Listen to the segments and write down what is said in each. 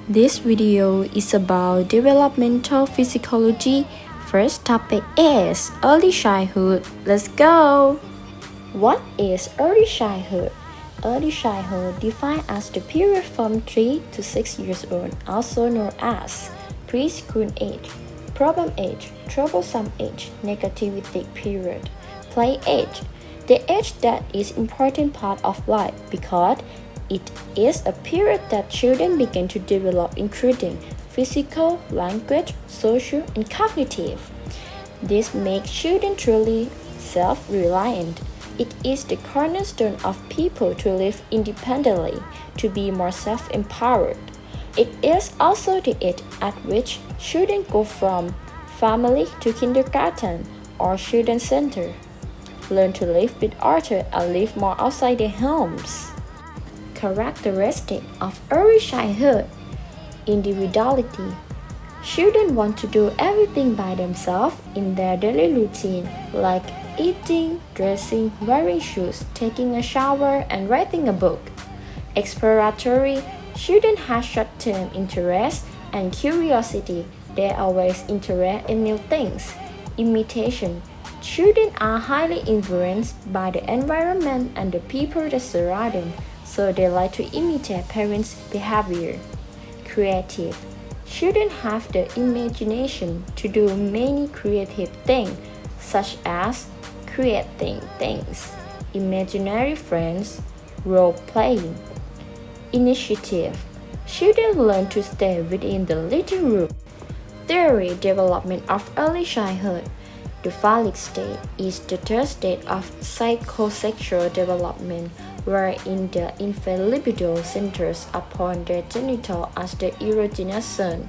This video is about developmental physiology. First topic is early childhood. Let's go! What is early childhood? Early childhood defined as the period from 3 to 6 years old, also known as preschool age, problem age, troublesome age, negativity period, play age. The age that is important part of life because it is a period that children begin to develop, including physical, language, social, and cognitive. This makes children truly self-reliant. It is the cornerstone of people to live independently, to be more self-empowered. It is also the age at which children go from family to kindergarten or children's center, learn to live with others and live more outside their homes. Characteristic of early childhood: individuality. Children want to do everything by themselves in their daily routine, like eating, dressing, wearing shoes, taking a shower, and writing a book. Exploratory. Children have short-term interest and curiosity. They are always interested in new things. Imitation. Children are highly influenced by the environment and the people that surround them, so they like to imitate parents' behavior. Creative. Children have the imagination to do many creative things, such as creating things, imaginary friends, role-playing. Initiative. Children learn to stay within the little room. Theory development of early childhood. The phallic state is the third state of psychosexual development, wherein the infant libido centers upon their genital as the erogenous zone.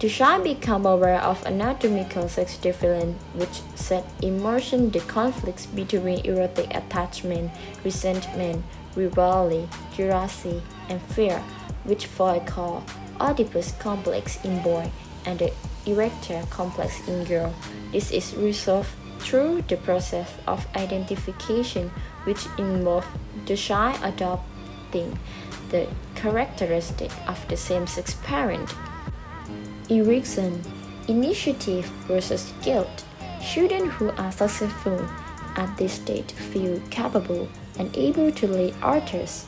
The child becomes aware of anatomical sex difference, which set in motion the conflicts between erotic attachment, resentment, rivalry, jealousy, and fear, which Freud called Oedipus complex in boy and the erector complex in girl. This is resolved through the process of identification, which involves the child adopting the characteristic of the same-sex parent. Erection, initiative versus guilt. Children who are successful at this stage feel capable and able to lead others.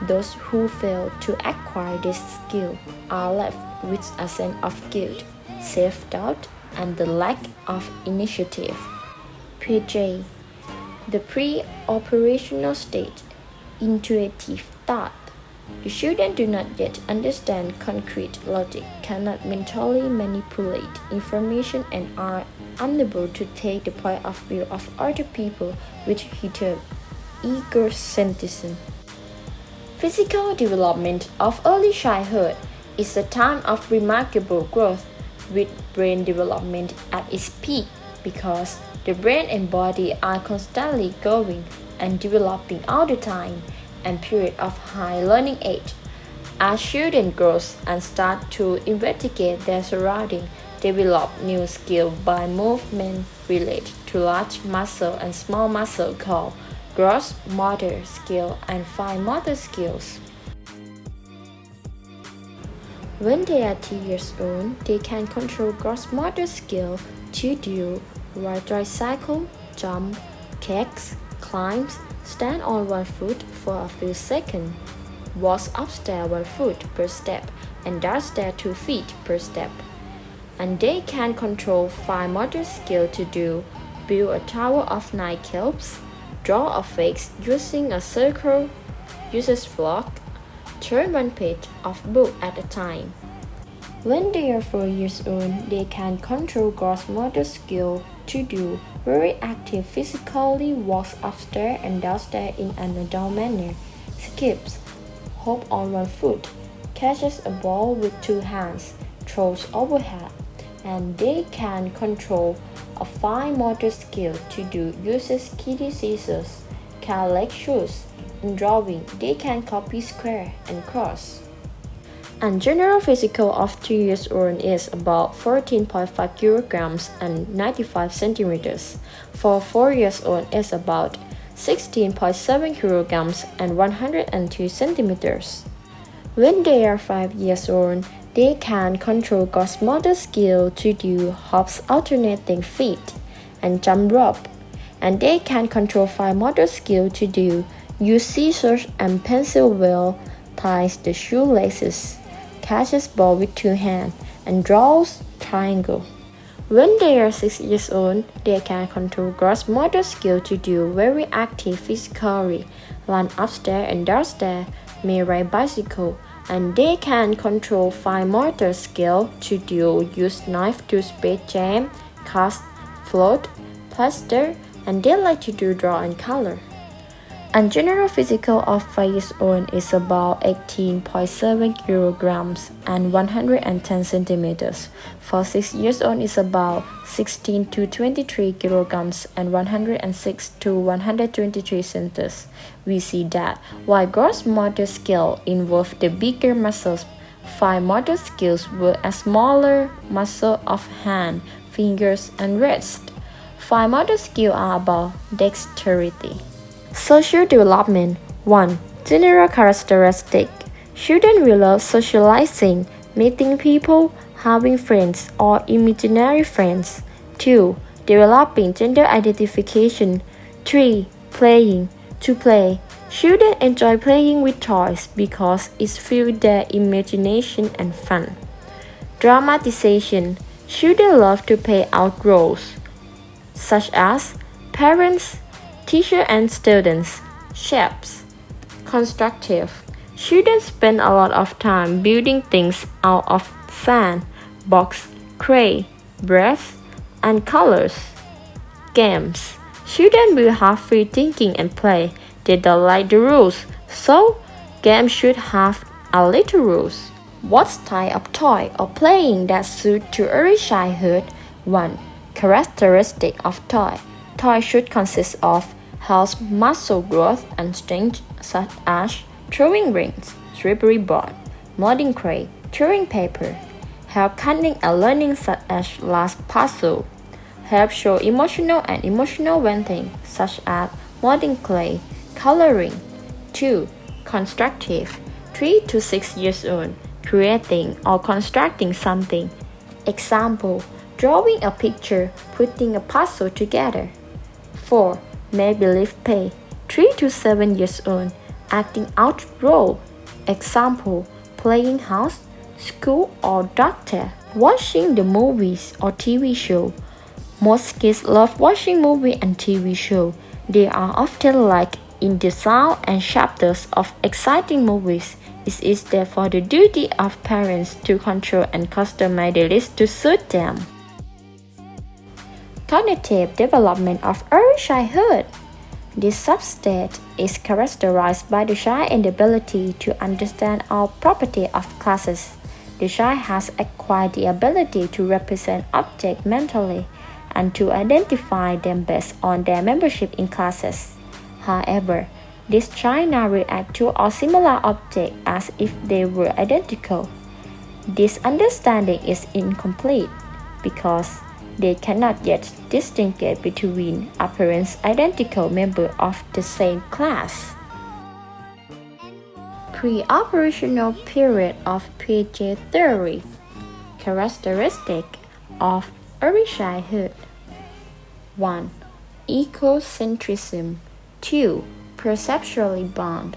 Those who fail to acquire this skill are left with a sense of guilt, self-doubt, and the lack of initiative. PJ, the pre-operational stage, intuitive thought. The children do not yet understand concrete logic, cannot mentally manipulate information, and are unable to take the point of view of other people, which he termed egocentrism. Physical development of early childhood is a time of remarkable growth, with brain development at its peak because the brain and body are constantly growing and developing all the time, and period of high learning age. As children grow and start to investigate their surroundings, develop new skills by movement related to large muscle and small muscle called gross motor skill and fine motor skills. When they are 2 years old, they can control gross motor skill to do ride tricycle, jump, kicks, climbs, stand on one foot for a few seconds, walk upstairs 1 foot per step, and downstairs 2 feet per step. And they can control fine motor skill to do build a tower of 9 cubes, draw a face using a circle, uses block, turn one page of book at a time. When they are 4 years old, they can control gross motor skill to do very active physically, walks upstairs and downstairs in an adult manner, skips, hop on 1 foot, catches a ball with 2 hands, throws overhead, and they can control a fine motor skill to do uses kitty scissors, cat leg shoes. In drawing, they can copy square and cross. And general physical of 2 years old is about 14.5 kilograms and 95 centimeters. For 4 years old is about 16.7 kilograms and 102 centimeters. When they are 5 years old, they can control gross motor skill to do hops, alternating feet, and jump rope. And they can control fine motor skill to do use scissors and pencil wheel, ties the shoelaces, catches ball with 2 hands, and draws triangle. When they are 6 years old, they can control gross motor skill to do very active physically, run upstairs and downstairs, may ride bicycle, and they can control fine motor skill to do use knife to spray jam, cast, float, plaster, and they like to do draw and color. And general physical of 5 years old is about 18.7 kilograms and 110 centimeters. For 6 years old is about 16 to 23 kilograms and 106 to 123 centimeters. We see that while gross motor skill involves the bigger muscles, fine motor skills were a smaller muscle of hand, fingers, and wrist. Fine motor skills are about dexterity. Social development 1. General characteristic. Children will love socializing, meeting people, having friends or imaginary friends. 2. Developing gender identification. 3. Playing. To play. Children enjoy playing with toys because it fuels their imagination and fun. Dramatization. Children love to play out roles, such as parents, teacher and students. Shapes. Constructive. Children spend a lot of time building things out of sand, box, clay, brass, and colors. Games. Children will have free thinking and play. They don't like the rules, so games should have a little rules. What type of toy or playing that suit to early childhood? 1. Characteristic of toy. Toy should consist of health, muscle growth, and strength, such as throwing rings, slippery board, molding clay, throwing paper. Help cunning and learning, such as last puzzle. Help show emotional and emotional venting, such as molding clay, coloring. 2. Constructive. 3 to 6 years old. Creating or constructing something. Example: drawing a picture, putting a puzzle together. 4. Make-believe play. 3 to 7 years old. Acting out role. Example: playing house, school, or doctor. Watching the movies or TV show. Most kids love watching movies and TV shows. They are often like in the sound and chapters of exciting movies. It is therefore the duty of parents to control and customize the list to suit them. Cognitive development of early childhood. This substate is characterized by the child's inability to understand all properties of classes. The child has acquired the ability to represent objects mentally and to identify them based on their membership in classes. However, this child now reacts to all similar objects as if they were identical. This understanding is incomplete because they cannot yet distinguish between apparent identical members of the same class. Pre-operational period of Piaget theory. Characteristic of early childhood. 1. Ecocentrism. 2. Perceptually bound.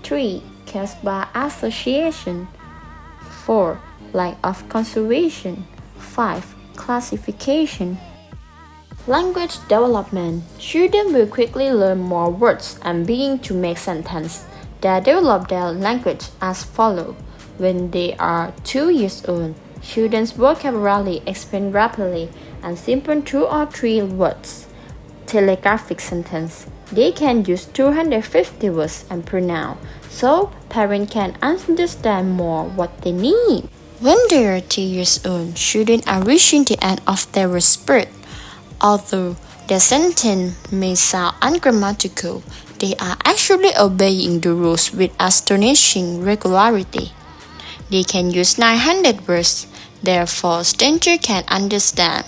3. Case by association. 4. Lack of conservation. 5. Classification. Language development. Children will quickly learn more words and begin to make sentences. They develop their language as follows. When they are 2 years old, children's vocabulary expands rapidly and simple 2 or 3 words. Telegraphic sentence. They can use 250 words and pronouns, so parents can understand more what they need. When they are 2 years old, children are reaching the end of their spirit. Although their sentence may sound ungrammatical, they are actually obeying the rules with astonishing regularity. They can use 900 words, therefore strangers can understand.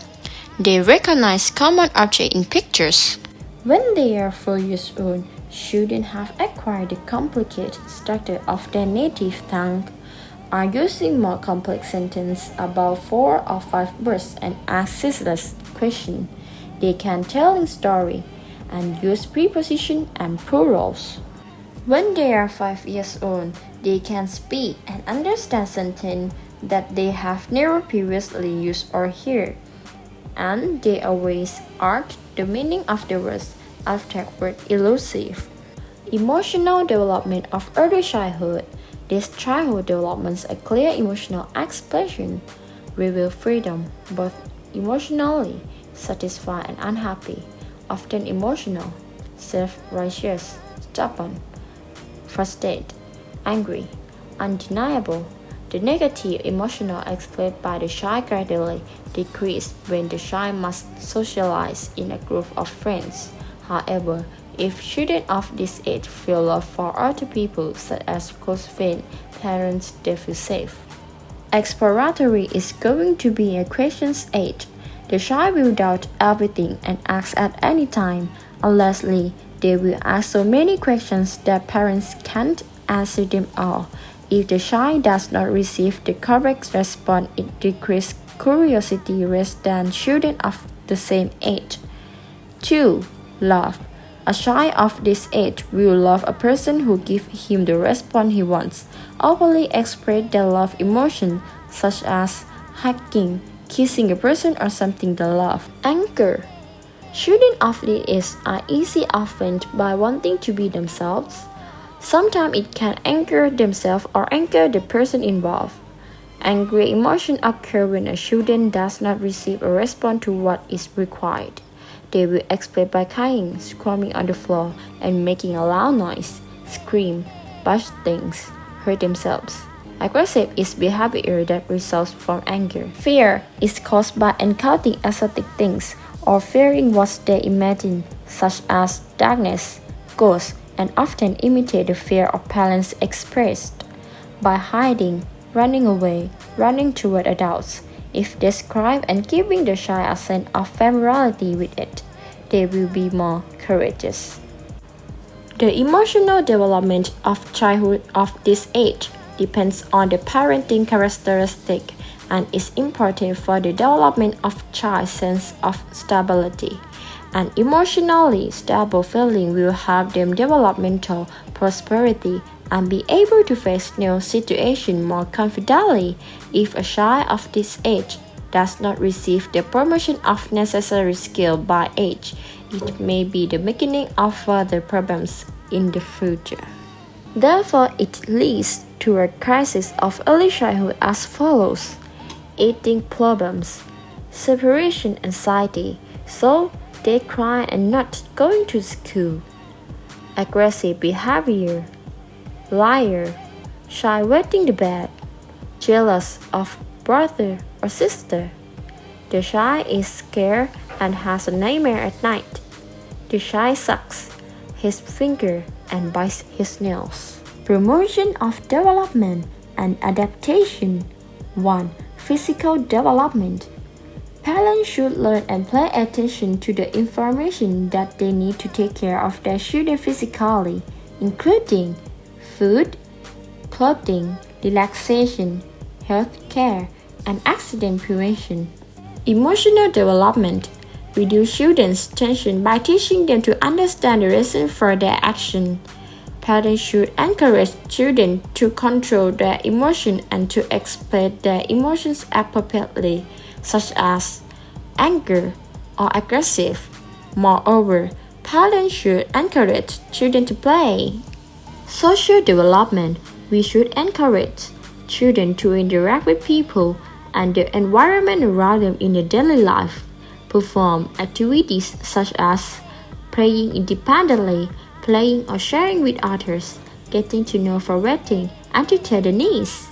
They recognize common objects in pictures. When they are 4 years old, shouldn't have acquired the complicated structure of their native tongue, are using more complex sentences about 4 or 5 words and ask ceaseless questions. They can tell story and use preposition and plurals. When they are 5 years old, they can speak and understand sentences that they have never previously used or heard, and they always argue the meaning of the words, afterward elusive. Emotional development of early childhood. This childhood develops a clear emotional expression, reveal freedom, both emotionally satisfied and unhappy, often emotional, self-righteous, stubborn, frustrated, angry, undeniable. The negative emotional expressed by the child gradually decrease when the child must socialize in a group of friends. However, if children of this age feel love for other people, such as close friends, parents, they feel safe. Exploratory is going to be a questions age. The child will doubt everything and ask at any time. Unlessly, they will ask so many questions that parents can't answer them all. If the child does not receive the correct response, it decreases curiosity rather than children of the same age. 2. Love. A child of this age will love a person who gives him the response he wants. Openly express their love emotion, such as hugging, kissing a person, or something they love. Anger. Children of this age are easily offended by wanting to be themselves. Sometimes it can anger themselves or anger the person involved. Angry emotions occur when a student does not receive a response to what is required. They will express by crying, screaming on the floor, and making a loud noise, scream, bash things, hurt themselves. Aggressive is behavior that results from anger. Fear is caused by encountering exotic things or fearing what they imagine, such as darkness, ghosts, and often imitate the fear of parents expressed by hiding, running away, running toward adults. If described and giving the child a sense of familiarity with it, they will be more courageous. The emotional development of childhood of this age depends on the parenting characteristic and is important for the development of child's sense of stability. An emotionally stable feeling will help them developmental prosperity and be able to face new situations more confidently. If a child of this age does not receive the promotion of necessary skill by age, it may be the beginning of further problems in the future. Therefore, it leads to a crisis of early childhood as follows: eating problems, separation anxiety, so they cry and not going to school, aggressive behavior, liar, shy wetting the bed, jealous of brother or sister. The child is scared and has a nightmare at night. The child sucks his finger and bites his nails. Promotion of development and adaptation. 1. Physical development. Parents should learn and pay attention to the information that they need to take care of their children physically, including food, clothing, relaxation, health care, and accident prevention. Emotional development. Reduce children's tension by teaching them to understand the reason for their action. Parents should encourage children to control their emotions and to express their emotions appropriately, such as anger or aggressive. Moreover, parents should encourage children to play. Social development. We should encourage children to interact with people and the environment around them in their daily life. Perform activities such as playing independently, playing or sharing with others, getting to know forgetting, and to tell the needs.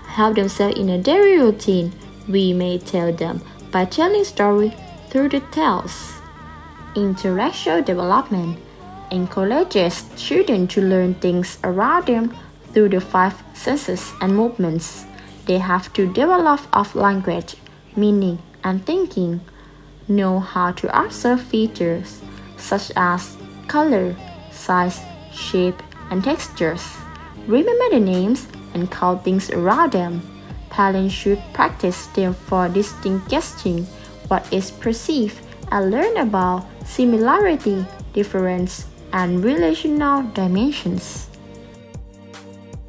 Help themselves in a daily routine. We may tell them by telling stories through the tales. Intellectual development encourages children to learn things around them through the 5 senses and movements. They have to develop of language, meaning, and thinking, know how to observe features such as color, size, shape, and textures. Remember the names and count things around them. Parents should practice them for distinguishing what is perceived and learn about similarity, difference, and relational dimensions.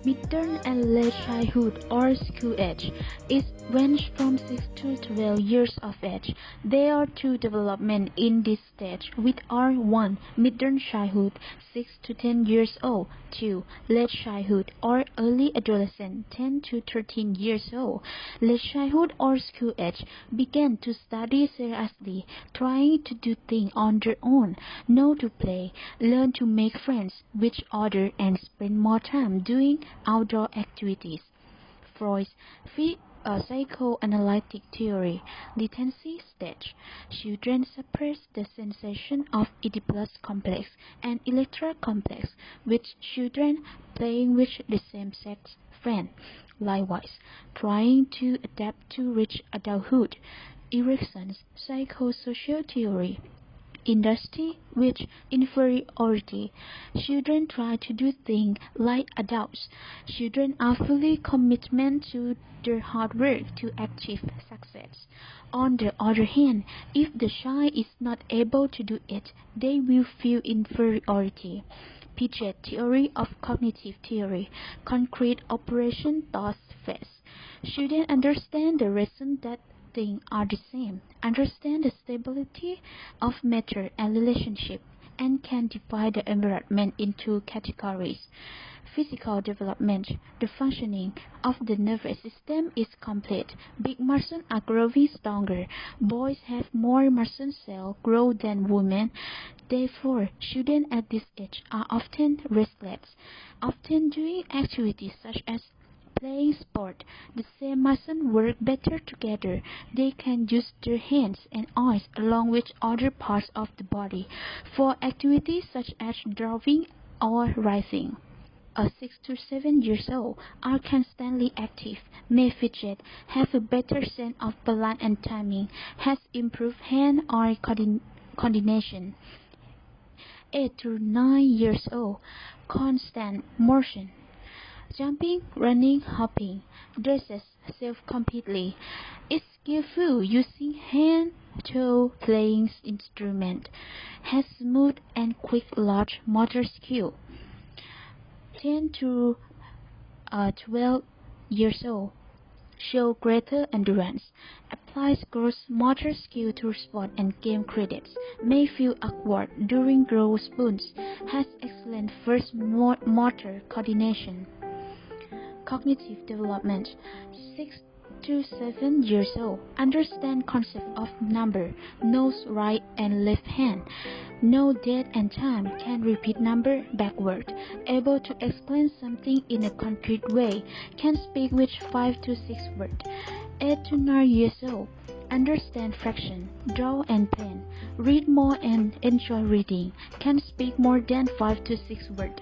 Midterm and late childhood or school age is range from 6 to 12 years of age. There are two developments in this stage, which are 1. Midterm childhood 6 to 10 years old, 2. Late childhood or early adolescent 10 to 13 years old. Late childhood or school age begin to study seriously, trying to do things on their own, know to play, learn to make friends with others, and spend more time doing outdoor activities. Freud's psychoanalytic theory, latency stage. Children suppress the sensation of Oedipus complex and Electra complex, with children playing with the same-sex friend. Likewise, trying to adapt to reach adulthood. Erickson's psychosocial theory. Industry with inferiority. Children try to do things like adults. Children are fully committed to their hard work to achieve success. On the other hand, if the child is not able to do it, they will feel inferiority. Piaget's theory of cognitive theory, concrete operation thought phase. Children understand the reason that things are the same, understand the stability of matter and relationship, and can divide the environment into categories. Physical development. The functioning of the nervous system is complete. Big muscles are growing stronger. Boys have more muscle cells grow than women. Therefore, children at this age are often restless, often doing activities such as playing sport. The same muscles work better together. They can use their hands and eyes along with other parts of the body for activities such as drawing or writing. 6 to 7 years old are constantly active, may fidget, have a better sense of balance and timing, has improved hand-eye coordination. 8 to 9 years old, constant motion. Jumping, running, hopping, dresses self completely, is skillful using hand, toe, playing instrument, has smooth and quick large motor skill. 10 to 12 years old, show greater endurance, applies gross motor skill to sport and game credits, may feel awkward during growth spurts, has excellent first motor coordination. Cognitive development. 6 to 7 years old, understand concept of number, knows right and left hand, know date and time, can repeat number backward, able to explain something in a concrete way, can speak with 5 to 6 words. 8 to 9 years old, understand fraction, draw and pen, read more and enjoy reading, can speak more than 5 to 6 words.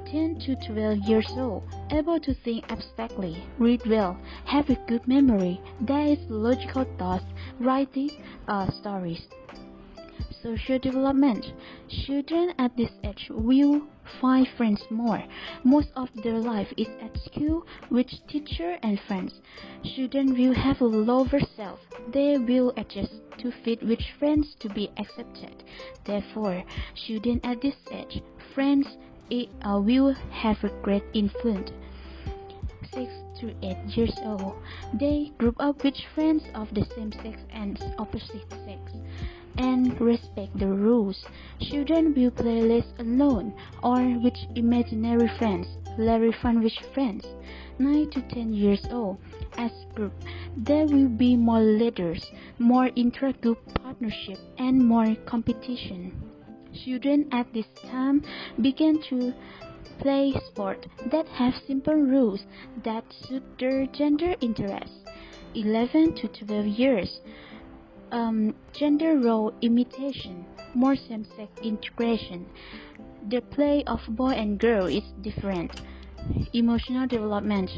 10 to 12 years old, able to think abstractly, read well, have a good memory, there is logical thoughts, writing stories. Social development. Children at this age will find friends more. Most of their life is at school with teacher and friends. Children will have a lower self. They will adjust to fit with friends to be accepted. Therefore, children at this age, friends will have a great influence. 6 to 8 years old, they group up with friends of the same sex and opposite sex, and respect the rules. Children will play less alone or with imaginary friends, very fun with friends. 9 to 10 years old, as group, there will be more leaders, more intra-group partnership, and more competition. Children at this time begin to play sports that have simple rules that suit their gender interests. 11 to 12 years, gender role imitation, more same-sex integration. The play of boy and girl is different. Emotional development.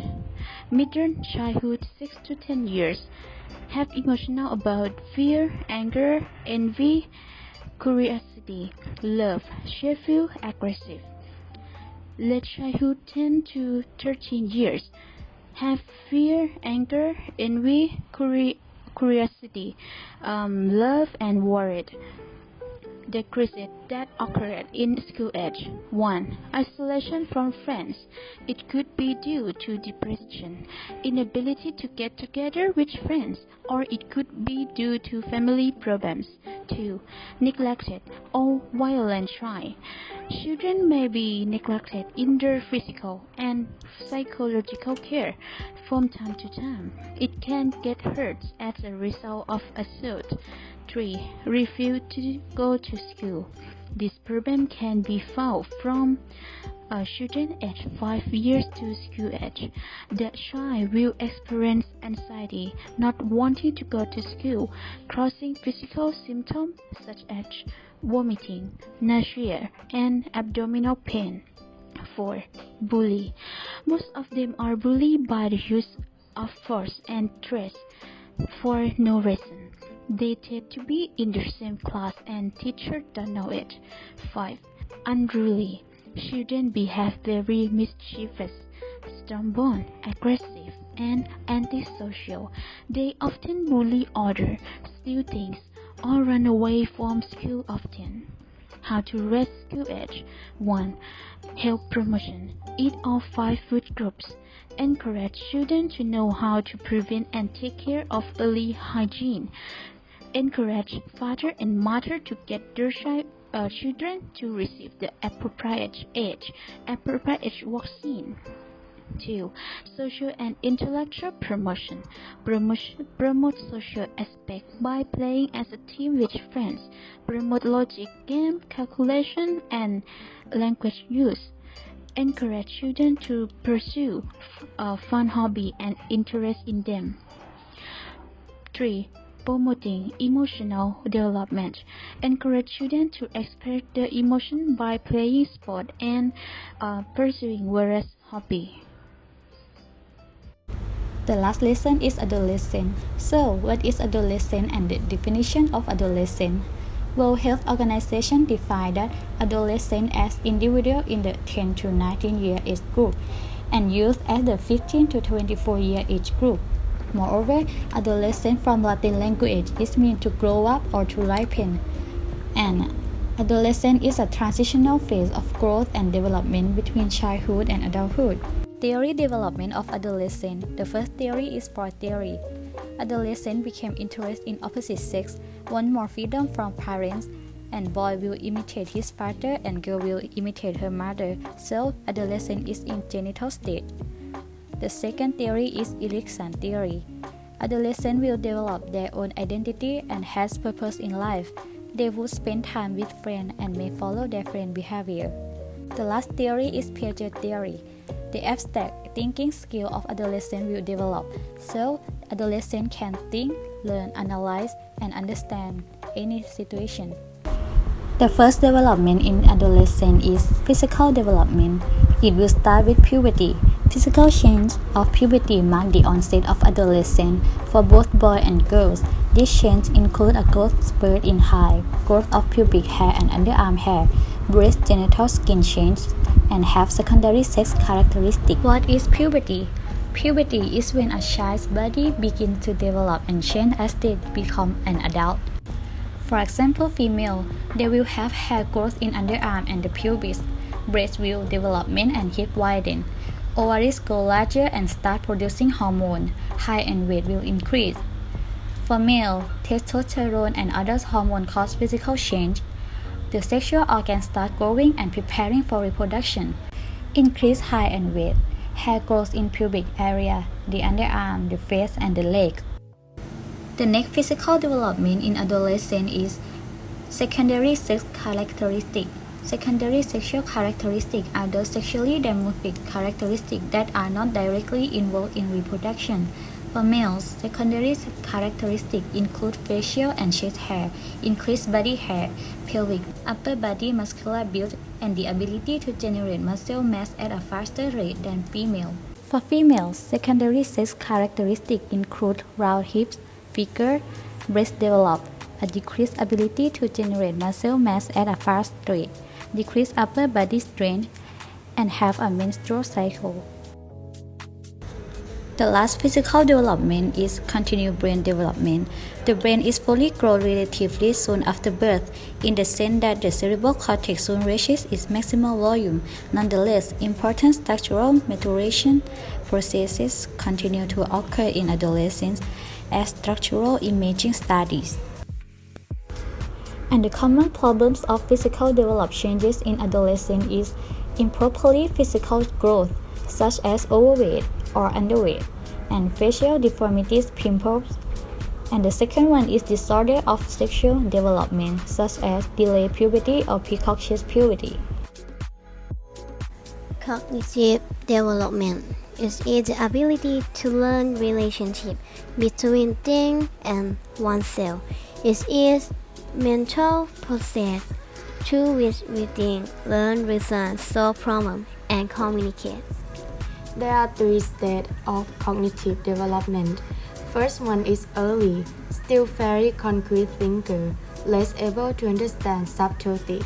Middle childhood 6 to 10 years, have emotional about fear, anger, envy, curiosity, love, cheerful, aggressive. Late childhood 10 to 13 years. Have fear, anger, envy, curiosity, love, and worried. Decreases that occurred in school age. 1. Isolation from friends. It could be due to depression, inability to get together with friends, or it could be due to family problems. 2. Neglected or violent child. Children may be neglected in their physical and psychological care from time to time. It can get hurt as a result of assault. 3. Refuse to go to school. This problem can be found from children aged 5 years to school age. The child will experience anxiety, not wanting to go to school, causing physical symptoms such as vomiting, nausea, and abdominal pain. 4. Bully. Most of them are bullied by the use of force and threats for no reason. They tend to be in the same class and teachers don't know it. 5. Unruly. Children behave very mischievous, stubborn, aggressive, and antisocial. They often bully others, steal things, or run away from school often. How to raise school age. 1. Health promotion. Eat all 5 food groups. Encourage children to know how to prevent and take care of early hygiene. Encourage father and mother to get their children to receive the appropriate age vaccine. 2. Social and intellectual promotion. Promote social aspect by playing as a team with friends. Promote logic, game, calculation, and language use. Encourage children to pursue a fun hobby and interest in them. 3. Promoting emotional development. Encourage children to express their emotion by playing sport and pursuing various hobbies. The last lesson is adolescent. So, what is adolescent and the definition of adolescent? World Health Organization defines that adolescent as individual in the 10 to 19 year age group and youth as the 15 to 24 year age group. Moreover, adolescent from Latin language is meant to grow up or to ripen. And adolescent is a transitional phase of growth and development between childhood and adulthood. Theory development of adolescent. The first theory is sport theory. Adolescent became interested in opposite sex, want more freedom from parents, and boy will imitate his father and girl will imitate her mother, so adolescent is in genital state. The second theory is adolescent theory. Adolescents will develop their own identity and has purpose in life. They will spend time with friends and may follow their friend behavior. The last theory is Piaget theory. The abstract thinking skill of adolescent will develop, so adolescent can think, learn, analyze, and understand any situation. The first development in adolescence is physical development. It will start with puberty. Physical change of puberty mark the onset of adolescence for both boys and girls. These changes include a growth spurt in height, growth of pubic hair and underarm hair, breast genital skin change, and have secondary sex characteristics. What is puberty? Puberty is when a child's body begins to develop and change as they become an adult. For example, female, they will have hair growth in underarm and the pubis. Breast will development and hip widen. Ovaries grow larger and start producing hormone. Height and weight will increase. For male, testosterone and other hormones cause physical change. The sexual organs start growing and preparing for reproduction. Increase height and weight. Hair grows in pubic area, the underarm, the face, and the leg. The next physical development in adolescence is secondary sex characteristics. Secondary sexual characteristics are those sexually dimorphic characteristics that are not directly involved in reproduction. For males, secondary characteristics include facial and chest hair, increased body hair, pelvic, upper body muscular build, and the ability to generate muscle mass at a faster rate than female. For females, secondary sex characteristics include round hips, figure, breast developed, a decreased ability to generate muscle mass at a fast rate, decreased upper body strength, and have a menstrual cycle. The last physical development is continued brain development. The brain is fully grown relatively soon after birth, in the sense that the cerebral cortex soon reaches its maximal volume. Nonetheless, important structural maturation processes continue to occur in adolescence as structural imaging studies. And the common problems of physical development changes in adolescence is improperly physical growth, such as overweight or underweight, and facial deformities, pimples. And the second one is disorder of sexual development, such as delayed puberty or precocious puberty. Cognitive development is the ability to learn relationship between things and oneself. It is mental process through which we think, learn, reason, solve problems, and communicate. There are three stages of cognitive development. First one is early, still very concrete thinker, less able to understand subtlety.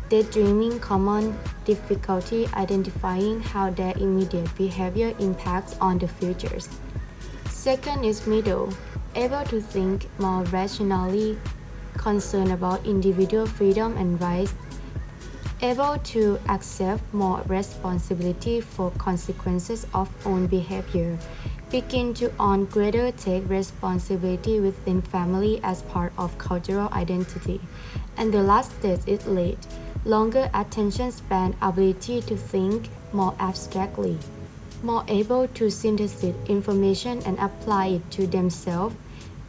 Daydreaming, common difficulty identifying how their immediate behavior impacts on the futures. Second is middle, able to think more rationally, concerned about individual freedom and rights, able to accept more responsibility for consequences of own behavior, begin to own greater take responsibility within family as part of cultural identity. And the last stage is late, longer attention span, ability to think more abstractly, more able to synthesize information and apply it to themselves,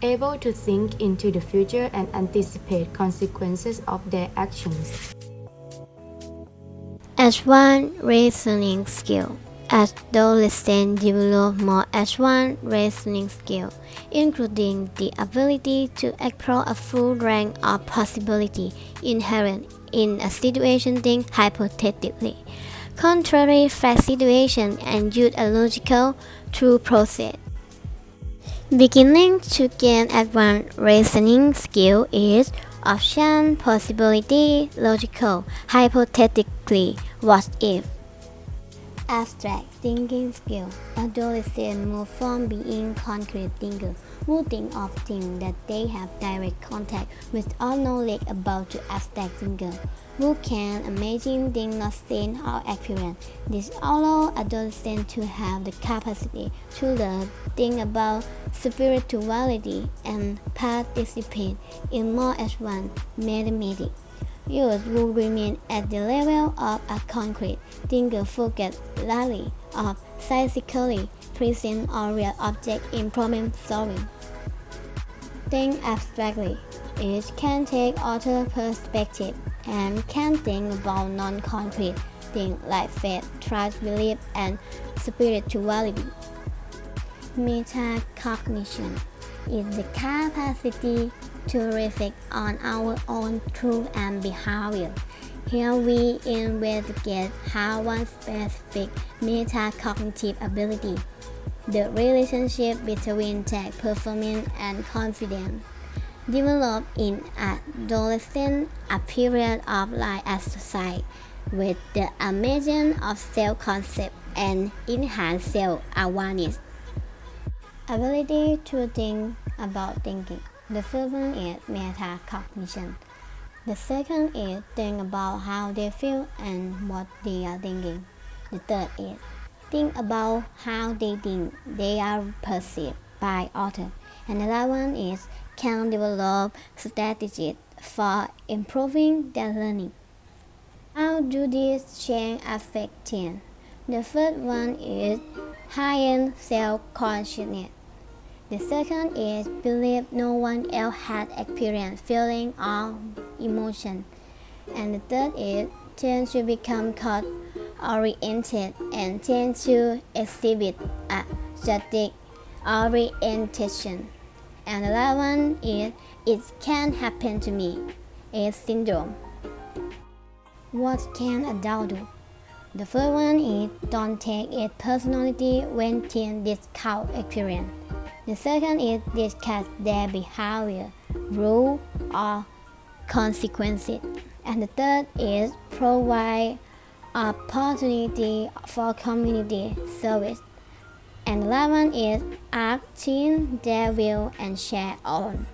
able to think into the future and anticipate consequences of their actions. Advanced reasoning skill. Adolescents develop more advanced reasoning skill, including the ability to explore a full range of possibilities inherent in a situation think hypothetically, contrary fact situation, and use a logical thought process. Beginning to gain advanced reasoning skill is option, possibility, logical, hypothetically, what if. Abstract thinking skill. Adolescents move from being concrete thinkers who think of things that they have direct contact with all knowledge about to abstract thinkers who can imagine things not seen or experienced. This allows adolescents to have the capacity to learn, think about spirituality, and participate in more advanced mathematics. Youth will remain at the level of a concrete thinker focused largely on psychically present or real object in problem solving. Think abstractly. It can take other perspective and can think about non-concrete things like faith, trust, belief, and spirituality. Metacognition is the capacity to reflect on our own thoughts and behavior. Here we investigate how one specific metacognitive ability, the relationship between task performance and confidence, develop in adolescence, a period of life associated with the emergence of self-concept and enhanced self-awareness. Ability to think about thinking. The first one is metacognition. The second is think about how they feel and what they are thinking. The third is think about how they think they are perceived by others. And the last one is can develop strategies for improving their learning. How do these changes affect teens? The first one is heightened self-consciousness. The second is believe no one else has experienced feeling or emotion. And the third is tend to become cause-oriented and tend to exhibit a static orientation. And the last one is it can happen to me, is syndrome. What can adults do? The first one is don't take it personally when teens discount experience. The second is discuss their behavior, rule, or consequences. And the third is provide opportunity for community service. And the last one is acting their will and share on.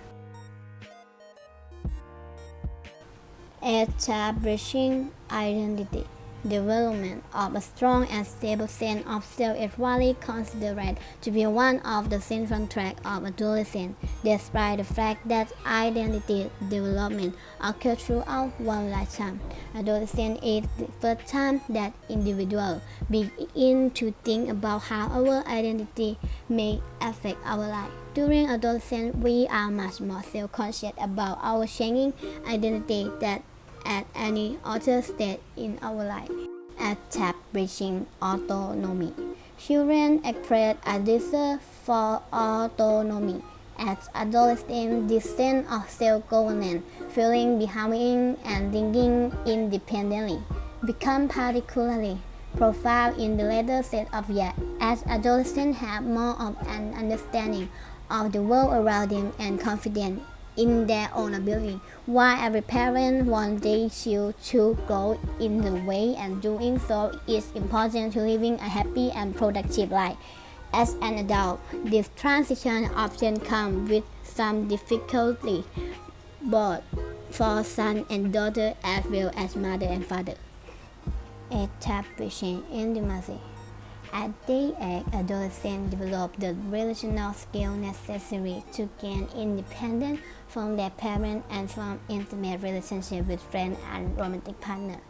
Establishing identity. Development of a strong and stable sense of self is widely considered to be one of the central tracks of adolescence, despite the fact that identity development occurs throughout one lifetime. Adolescence is the first time that individuals begin to think about how our identity may affect our life. During adolescence, we are much more self-conscious about our changing identity than at any other stage in our life. Establishing autonomy. Children express a desire for autonomy. As adolescents, this sense of self-governance, feeling belonging and thinking independently, become particularly profound in the later stage of years, as adolescents have more of an understanding of the world around them and confidence in their own ability. While every parent wants their children to go in the way, and doing so is important to living a happy and productive life. As an adult, this transition often comes with some difficulty, both for son and daughter as well as mother and father. Establishing intimacy. At the age, adolescents develop the relational skills necessary to gain independence from their parents and from intimate relationships with friends and romantic partners.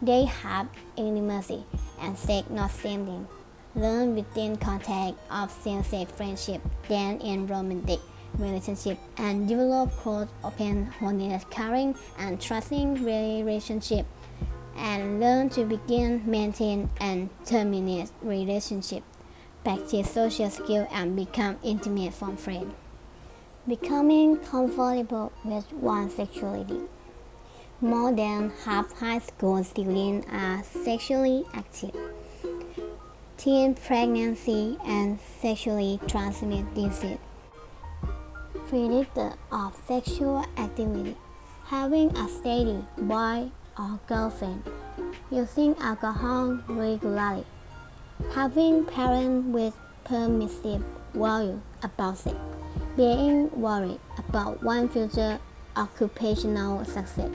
They have intimacy and sex not same thing. Learn within context of same-sex friendship than in romantic relationship, and develop close, open, honest, caring, and trusting relationship, and learn to begin, maintain, and terminate relationships, practice social skills, and become intimate from friends. Becoming comfortable with one's sexuality. More than half high school students are sexually active. Teen pregnancy and sexually transmitted disease. Predictor of sexual activity. Having a steady boy or girlfriend. Using alcohol regularly. Having parents with permissive values about sex. Being worried about one's future occupational success.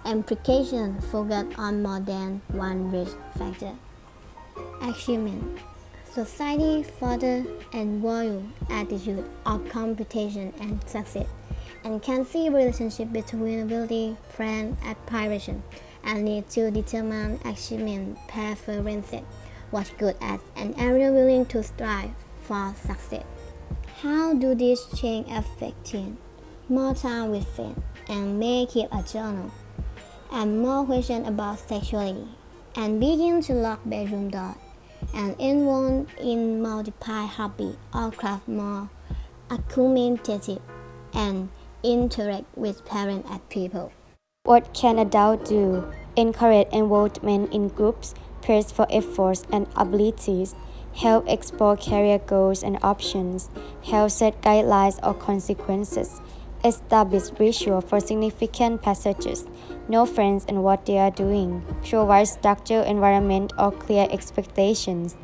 Implications focus on more than one risk factor. Achievement. Society further and value attitude of competition and success, and can see relationship between ability, friend, aspiration, and need to determine achievement preferences, what's good at, and area willing to strive for success. How do these change affect teens? More time with friends, and may keep a journal, and more questions about sexuality, and begin to lock bedroom doors, and involved in multiple hobby or craft more argumentative, and interact with parents and people. What can adults do? Encourage involvement in groups, praise for efforts and abilities, help explore career goals and options, help set guidelines or consequences, establish ritual for significant passages, know friends and what they are doing, provide structured environment or clear expectations.